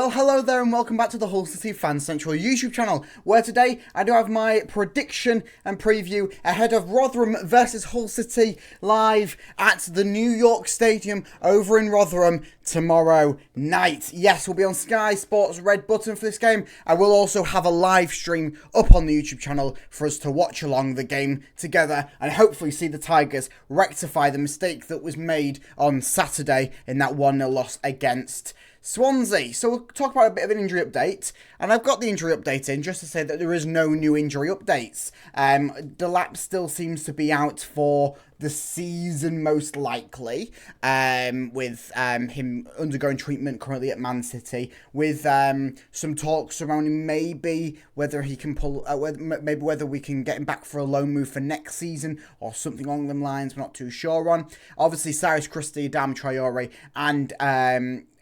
Well, hello there and welcome back to the HullCityFanCentral YouTube channel, where today I do have my prediction and preview ahead of Rotherham versus Hull City live at the New York Stadium over in Rotherham tomorrow night. Yes, we'll be on Sky Sports Red Button for this game. I will also have a live stream up on the YouTube channel for us to watch along the game together and hopefully see the Tigers rectify the mistake that was made on Saturday in that 1-0 loss against Swansea. So we'll talk about a bit of an injury update, and I've got the injury update in just to say that there is no new injury updates. Delap still seems to be out for the season most likely, with him undergoing treatment currently at Man City, with some talk surrounding maybe whether he can pull, whether we can get him back for a loan move for next season or something along them lines. We're not too sure on. Obviously, Cyrus Christie, Adama Traore, and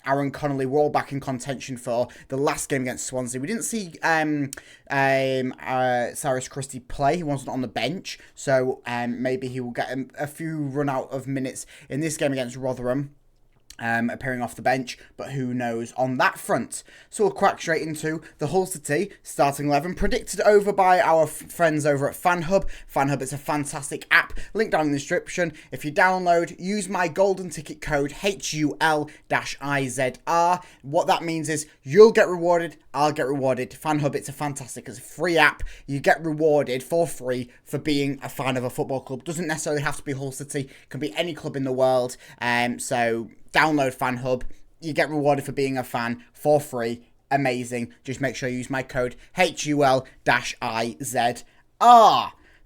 Aaron Connolly were all back in contention for the last game against Swansea. We didn't see Cyrus Christie play. He wasn't on the bench, so maybe he will get a few run out of minutes in this game against Rotherham, appearing off the bench, but who knows on that front. So we'll crack straight into the Hull City starting 11, predicted over by our friends over at Fanhub. Fanhub is a fantastic app, link down in the description. If you download, use my golden ticket code HUL-IZR. What that means is you'll get rewarded, I'll get rewarded. Fanhub, it's a free app. You get rewarded for free for being a fan of a football club. Doesn't necessarily have to be Hull City, it can be any club in the world. So download Fanhub, you get rewarded for being a fan for free. Amazing. Just make sure you use my code HUL-IZR.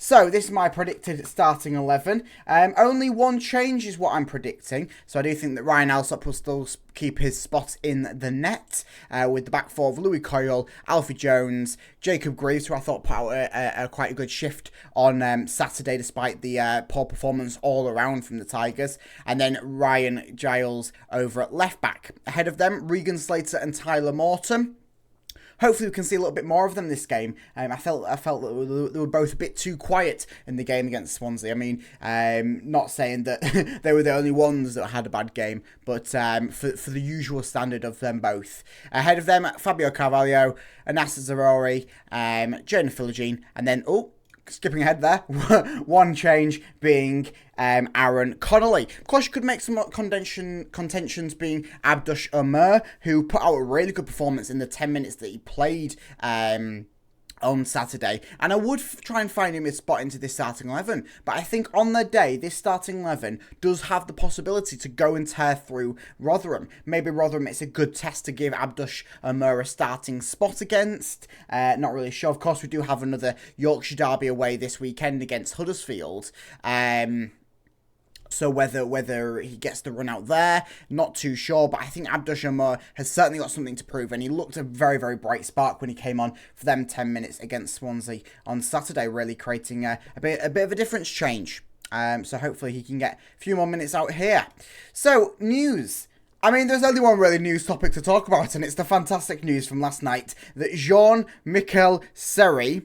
So this is my predicted starting 11. Only one change is what I'm predicting. So I do think that Ryan Alsop will still keep his spot in the net, with the back four of Louis Coyle, Alfie Jones, Jacob Greaves, who I thought put out a quite a good shift on Saturday despite the poor performance all around from the Tigers. And then Ryan Giles over at left back. Ahead of them, Regan Slater and Tyler Morton. Hopefully we can see a little bit more of them this game. I felt that they were both a bit too quiet in the game against Swansea. I mean, not saying that they were the only ones that had a bad game, but for the usual standard of them both. Ahead of them, Fabio Carvalho, Anas Zarori, Jonah Philogene, and then, skipping ahead there, one change being Aaron Connolly. Of course, you could make some contentions being Abdush Umar, who put out a really good performance in the 10 minutes that he played on Saturday, and I would try and find him a spot into this starting 11, but I think on the day, this starting 11 does have the possibility to go and tear through Rotherham. Maybe Rotherham, it's a good test to give Abdush Umar a starting spot against. Not really sure. Of course, we do have another Yorkshire derby away this weekend against Huddersfield. So whether he gets the run out there, not too sure. But I think Abdush Umar has certainly got something to prove, and he looked a very, very bright spark when he came on for them 10 minutes against Swansea on Saturday, really creating a bit of a difference change. So hopefully he can get a few more minutes out here. So, news. I mean, there's only one really news topic to talk about, and it's the fantastic news from last night that Jean-Michel Seri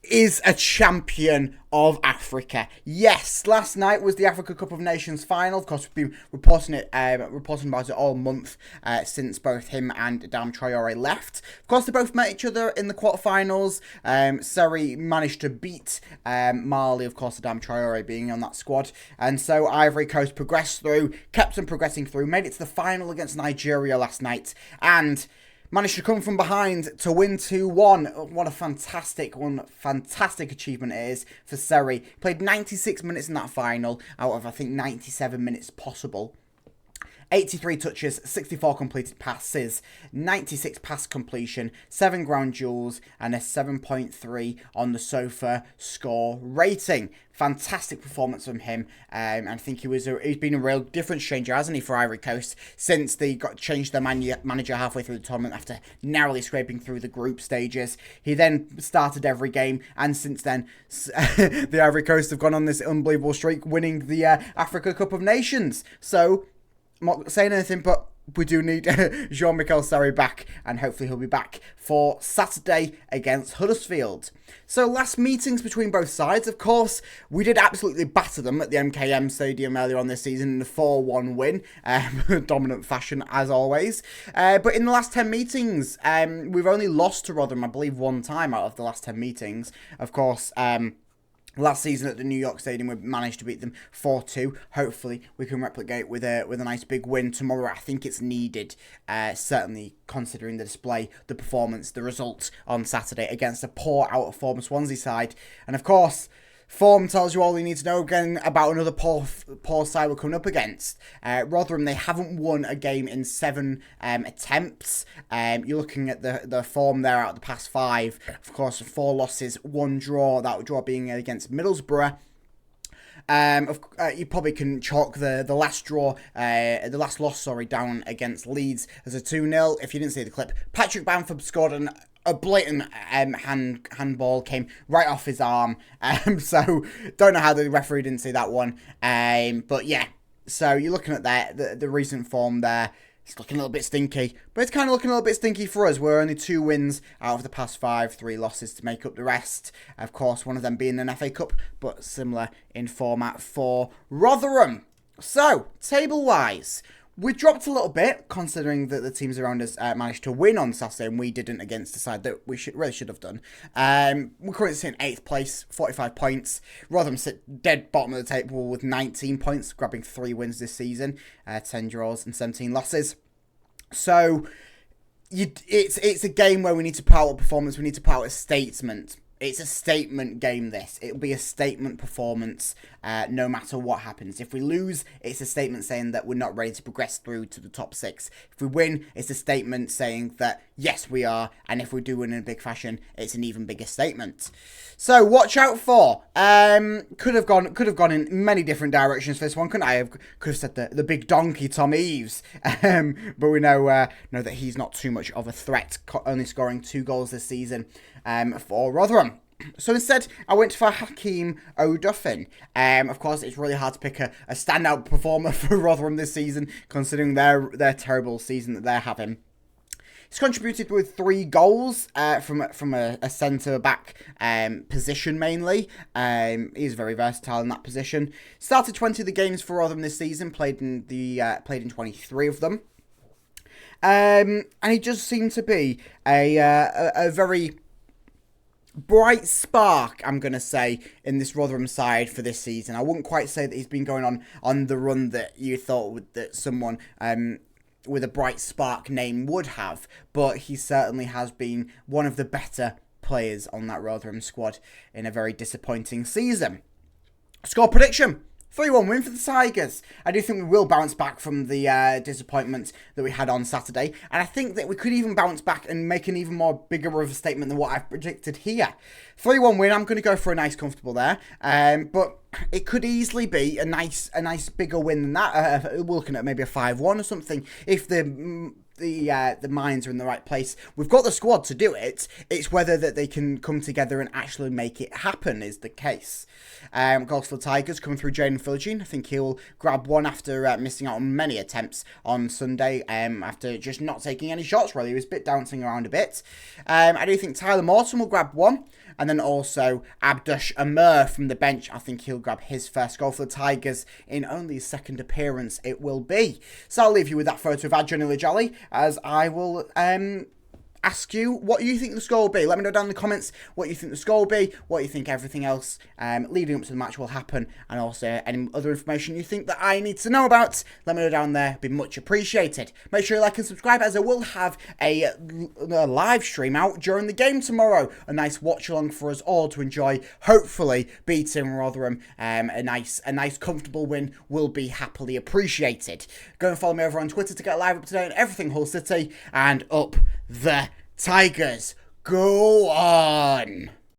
is a champion of Africa. Yes, last night was the Africa Cup of Nations final. Of course, we've been reporting about it all month since both him and Adama Traore left. Of course, they both met each other in the quarterfinals. Seri managed to beat Mali, of course, Adama Traore being on that squad. And so Ivory Coast progressed through, kept on progressing through, made it to the final against Nigeria last night, and managed to come from behind to win 2-1. What a fantastic achievement it is for Seri. Played 96 minutes in that final out of, I think, 97 minutes possible. 83 touches, 64 completed passes, 96 pass completion, 7 ground duels, and a 7.3 on the SOFA score rating. Fantastic performance from him. I think he's been a real difference changer, hasn't he, for Ivory Coast, since they changed their manager halfway through the tournament after narrowly scraping through the group stages. He then started every game, and since then, the Ivory Coast have gone on this unbelievable streak, winning the Africa Cup of Nations. So, I'm not saying anything, but we do need Jean-Michel Seri back, and hopefully he'll be back for Saturday against Huddersfield. So last meetings between both sides, of course, we did absolutely batter them at the MKM Stadium earlier on this season in a 4-1 win, dominant fashion as always. But in the last 10 meetings, we've only lost to Rotherham, I believe, one time out of the last 10 meetings. Of course, last season at the New York Stadium, we managed to beat them 4-2. Hopefully, we can replicate with a nice big win tomorrow. I think it's needed, certainly considering the display, the performance, the result on Saturday against a poor out-of-form Swansea side. And of course, form tells you all you need to know again about another poor side we're coming up against. Rotherham, they haven't won a game in 7 attempts. You're looking at the form there out of the past 5. Of course, 4 losses, 1 draw, that draw being against Middlesbrough. You probably can chalk the last loss, down against Leeds as a 2-0. If you didn't see the clip, Patrick Bamford scored a blatant handball came right off his arm. So don't know how the referee didn't see that one. But yeah, so you're looking at the recent form there. It's looking a little bit stinky, but it's kind of looking a little bit stinky for us. We're only 2 wins out of the past 5, 3 losses to make up the rest. Of course, one of them being an FA Cup, but similar in format for Rotherham. So, table-wise, we dropped a little bit, considering that the teams around us managed to win on Saturday, and we didn't against the side that we really should have done. We're currently sitting 8th place, 45 points. Rotherham sit dead bottom of the table with 19 points, grabbing 3 wins this season, 10 draws and 17 losses. So, it's a game where we need to put out a performance, we need to put out a statement. It's a statement game, this. It'll be a statement performance no matter what happens. If we lose, it's a statement saying that we're not ready to progress through to the top 6. If we win, it's a statement saying that, yes, we are. And if we do win in a big fashion, it's an even bigger statement. So, watch out for. Could have gone in many different directions for this one, couldn't I? Could have said the big donkey, Tom Eaves. But we know that he's not too much of a threat, only scoring 2 goals this season for Rotherham. So instead, I went for Hakeem O'Duffin. Of course, it's really hard to pick a standout performer for Rotherham this season, considering their terrible season that they're having. He's contributed with 3 goals from a centre-back position mainly. He's very versatile in that position. Started 20 of the games for Rotherham this season, played in 23 of them. And he just seemed to be a very bright spark, I'm going to say, in this Rotherham side for this season. I wouldn't quite say that he's been going on the run that you thought that someone with a bright spark name would have, but he certainly has been one of the better players on that Rotherham squad in a very disappointing season. Score prediction: 3-1 win for the Tigers. I do think we will bounce back from the disappointment that we had on Saturday. And I think that we could even bounce back and make an even more bigger of a statement than what I've predicted here. 3-1 win. I'm going to go for a nice comfortable there. But it could easily be a nice bigger win than that. We're looking at maybe a 5-1 or something. If the minds are in the right place. We've got the squad to do it. It's whether that they can come together and actually make it happen is the case. Goals for the Tigers coming through Jaden Philogene. I think he'll grab one after missing out on many attempts on Sunday. After just not taking any shots, really. He was a bit dancing around a bit. I do think Tyler Morton will grab one. And then also Abdush Amir from the bench. I think he'll grab his first goal for the Tigers in only his 2nd appearance it will be. So I'll leave you with that photo of Adrian Illijali as I will ask you what you think the score will be. Let me know down in the comments what you think the score will be, what you think everything else leading up to the match will happen, and also any other information you think that I need to know about. Let me know down there. It'd be much appreciated. Make sure you like and subscribe, as I will have a live stream out during the game tomorrow. A nice watch along for us all to enjoy. Hopefully beating Rotherham. A nice comfortable win will be happily appreciated. Go and follow me over on Twitter to get live up to date on everything Hull City, and up the Tigers. Go on!